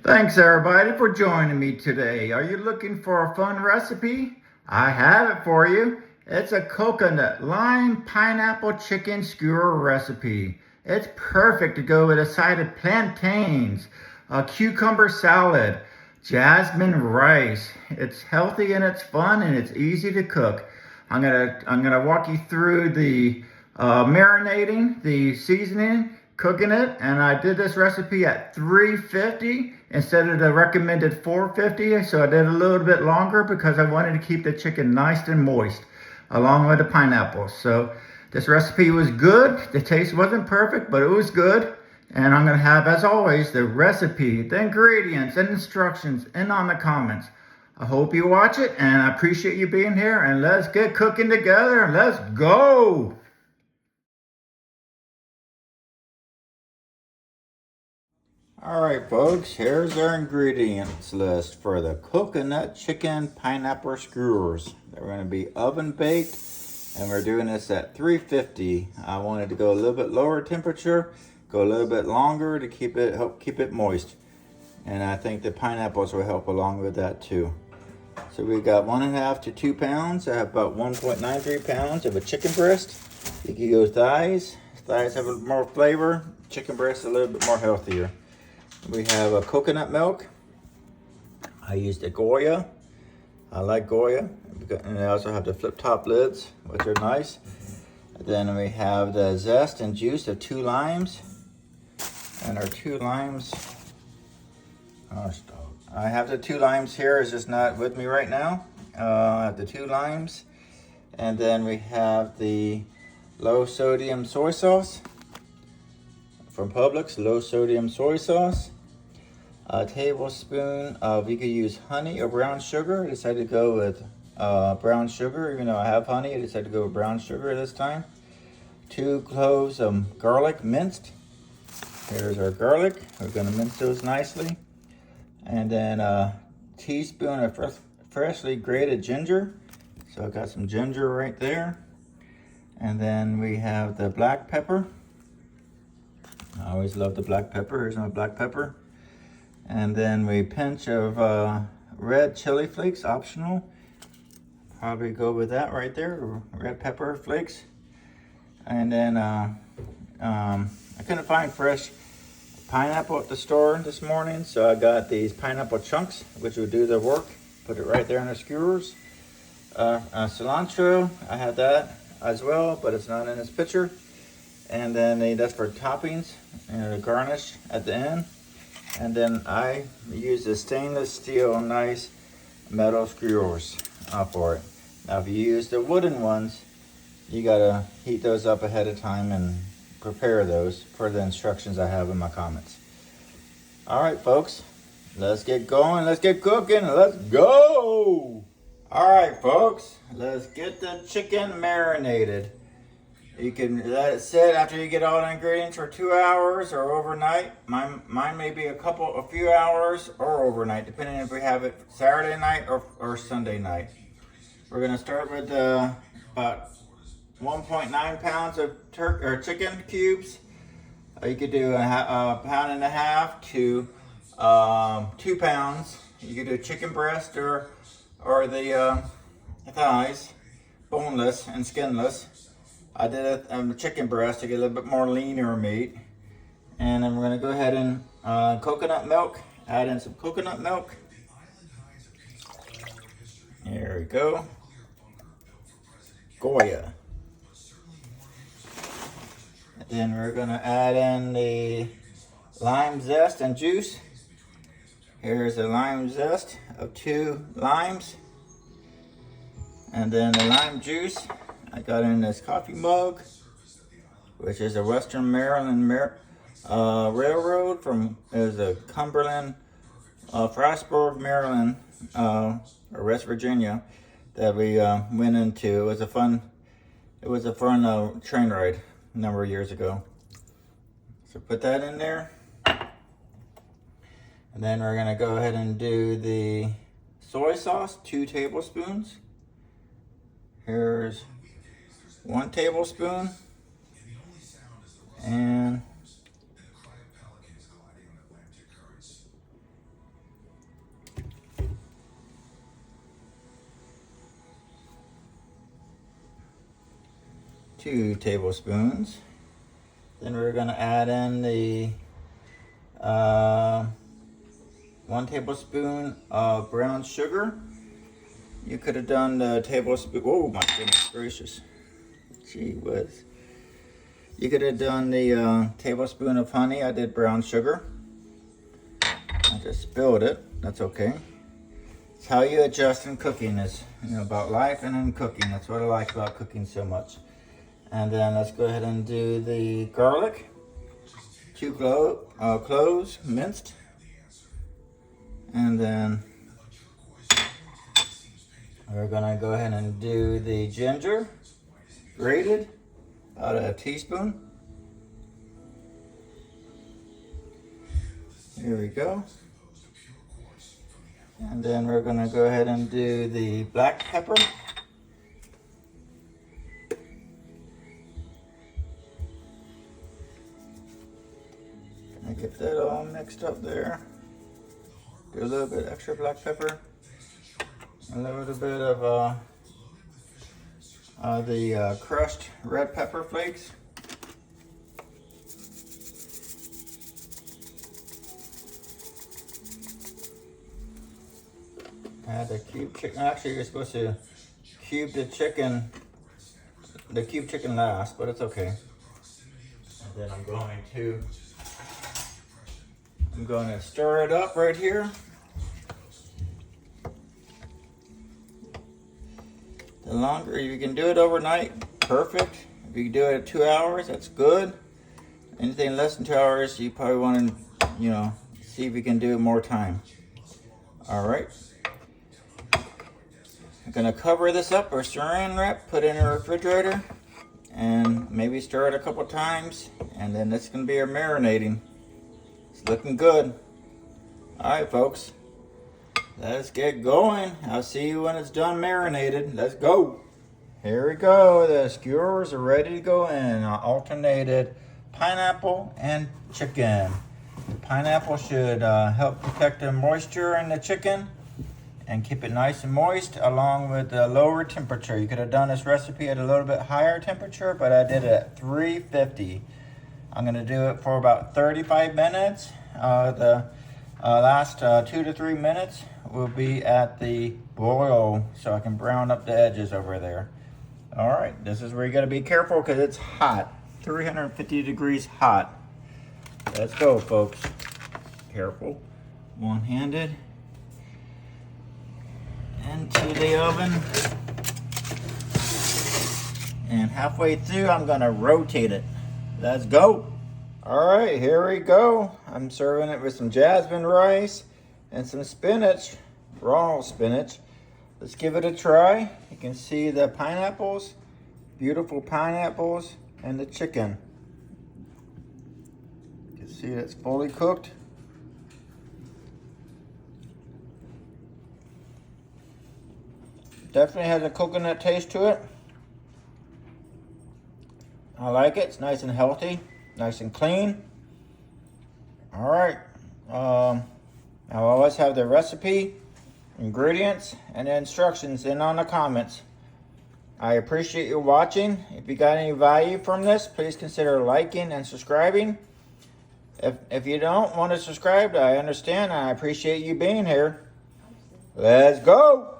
Thanks everybody for joining me today. Are you looking for a fun recipe? I have it for you. It's a coconut, lime, pineapple chicken skewer recipe. It's perfect to go with a side of plantains, a cucumber salad, jasmine rice. It's healthy and it's fun and it's easy to cook. I'm gonna walk you through the marinating, the seasoning, cooking it, and I did this recipe at 350 instead of the recommended 450. So I did a little bit longer because I wanted to keep the chicken nice and moist along with the pineapples. So this recipe was good. The taste wasn't perfect, but it was good. And I'm gonna have, as always, the recipe, the ingredients and instructions in on the comments. I hope you watch it, and I appreciate you being here, and let's get cooking together and let's go. All right, folks, here's our ingredients list for the coconut chicken pineapple skewers. They're going to be oven baked, and we're doing this at 350. I wanted to go a little bit lower temperature, go a little bit longer to help keep it moist. And I think the pineapples will help along with that too. So we got 1.5 to 2 pounds. I have about 1.93 pounds of a chicken breast. You can go thighs. Thighs have a little more flavor. Chicken breast a little bit more healthier. We have a coconut milk. I used a Goya. I like Goya. And I also have the flip top lids, which are nice. Then we have the zest and juice of 2 limes. And our 2 limes. I have the 2 limes here. It's just not with me right now. I have the 2 limes. And then we have the low sodium soy sauce from Publix, low sodium soy sauce. A tablespoon of, you could use honey or brown sugar. I decided to go with brown sugar, even though I have honey. I decided to go with brown sugar this time. 2 cloves of garlic minced. Here's our garlic. We're gonna mince those nicely. And then a teaspoon of freshly grated ginger. So I got some ginger right there. And then we have the black pepper. I always love the black pepper. Here's my black pepper. And then we pinch of red chili flakes, optional. Probably go with that right there, red pepper flakes. And then I couldn't find fresh pineapple at the store this morning, so I got these pineapple chunks, which will do the work. Put it right there in the skewers. Cilantro, I have that as well, but it's not in this picture. And then that's for toppings and a garnish at the end. And then I use the stainless steel nice metal skewers for it. Now if you use the wooden ones, you gotta heat those up ahead of time and prepare those for the instructions I have in my comments. All right, folks, let's get going, let's get cooking, let's go. All right, folks, let's get the chicken marinated. You can let it sit after you get all the ingredients for 2 hours or overnight. Mine may be a few hours or overnight, depending if we have it Saturday night or Sunday night. We're gonna start with about 1.9 pounds of chicken cubes. You could do a pound and a half to 2 pounds. You could do chicken breast or the thighs, boneless and skinless. I did a chicken breast to get a little bit more leaner meat. And then we're gonna go ahead and coconut milk, add in some coconut milk. There we go. Goya. And then we're gonna add in the lime zest and juice. Here's the lime zest of 2 limes. And then the lime juice, I got in this coffee mug, which is a Western Maryland Railroad from, is a Cumberland, Frostburg, Maryland, or West Virginia, that we went into. It was a fun train ride a number of years ago. So put that in there. And then we're gonna go ahead and do the soy sauce, 2 tablespoons. Here's 1 tablespoon. And 2 tablespoons. Then we're going to add in the 1 tablespoon of brown sugar. You could have done the tablespoon. Oh my goodness gracious. Gee whiz. You could have done the tablespoon of honey. I did brown sugar. I just spilled it. That's okay. It's how you adjust in cooking. Is about life and in cooking. That's what I like about cooking so much. And then let's go ahead and do the garlic. 2 cloves minced. And then we're gonna go ahead and do the ginger grated, about a teaspoon. Here we go. And then we're gonna go ahead and do the black pepper. Get that all mixed up there. Do a little bit extra black pepper. A little bit of the crushed red pepper flakes. Add the cube chicken. Actually, you're supposed to cube the chicken last, but it's okay. And then I'm going to stir it up right here. The longer you can do it overnight, perfect. If you can do it at 2 hours, that's good. Anything less than 2 hours, you probably want to, see if you can do it more time. All right. I'm gonna cover this up or saran wrap, put it in the refrigerator, and maybe stir it a couple times, and then it's gonna be our marinating. It's looking good. All right, folks. Let's get going. I'll see you when it's done marinated. Let's go. Here we go. The skewers are ready to go in. I alternated pineapple and chicken. The pineapple should help protect the moisture in the chicken and keep it nice and moist, along with a lower temperature. You could have done this recipe at a little bit higher temperature, but I did it at 350. I'm gonna do it for about 35 minutes. The last 2 to 3 minutes will be at the boil, so I can brown up the edges over there. All right, this is where you gotta be careful because it's hot. 350 degrees hot. Let's go, folks. Careful. One-handed. Into the oven. And halfway through, I'm gonna rotate it. Let's go. All right, here we go. I'm serving it with some jasmine rice and some spinach, raw spinach. Let's give it a try. You can see the pineapples, beautiful pineapples, and the chicken. You can see it's fully cooked. Definitely has a coconut taste to it. I like it. It's nice and healthy, nice and clean. All right. I'll always have the recipe, ingredients, and the instructions in on the comments. I appreciate you watching. If you got any value from this, please consider liking and subscribing. If you don't want to subscribe, I understand. I appreciate you being here. Let's go.